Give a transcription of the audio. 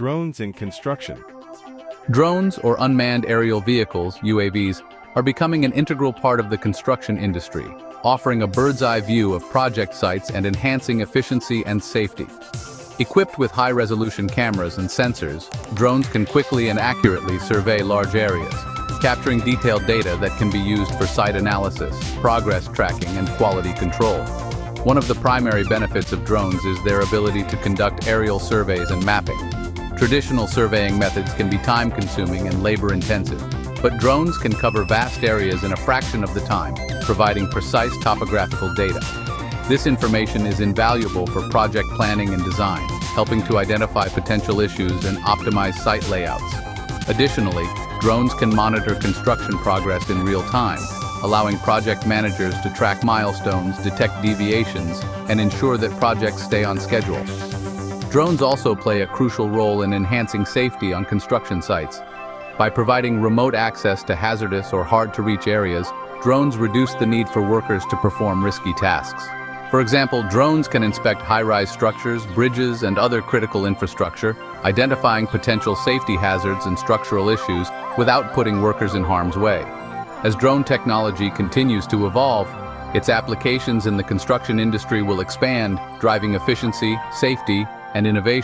Drones in construction. Drones, or unmanned aerial vehicles, UAVs, are becoming an integral part of the construction industry, offering a bird's-eye view of project sites and enhancing efficiency and safety. Equipped with high-resolution cameras and sensors, drones can quickly and accurately survey large areas, capturing detailed data that can be used for site analysis, progress tracking, and quality control. One of the primary benefits of drones is their ability to conduct aerial surveys and mapping. Traditional surveying methods can be time-consuming and labor-intensive, but drones can cover vast areas in a fraction of the time, providing precise topographical data. This information is invaluable for project planning and design, helping to identify potential issues and optimize site layouts. Additionally, drones can monitor construction progress in real time, allowing project managers to track milestones, detect deviations, and ensure that projects stay on schedule. Drones also play a crucial role in enhancing safety on construction sites. By providing remote access to hazardous or hard-to-reach areas, drones reduce the need for workers to perform risky tasks. For example, drones can inspect high-rise structures, bridges, and other critical infrastructure, identifying potential safety hazards and structural issues without putting workers in harm's way. As drone technology continues to evolve, its applications in the construction industry will expand, driving efficiency, safety, and innovation.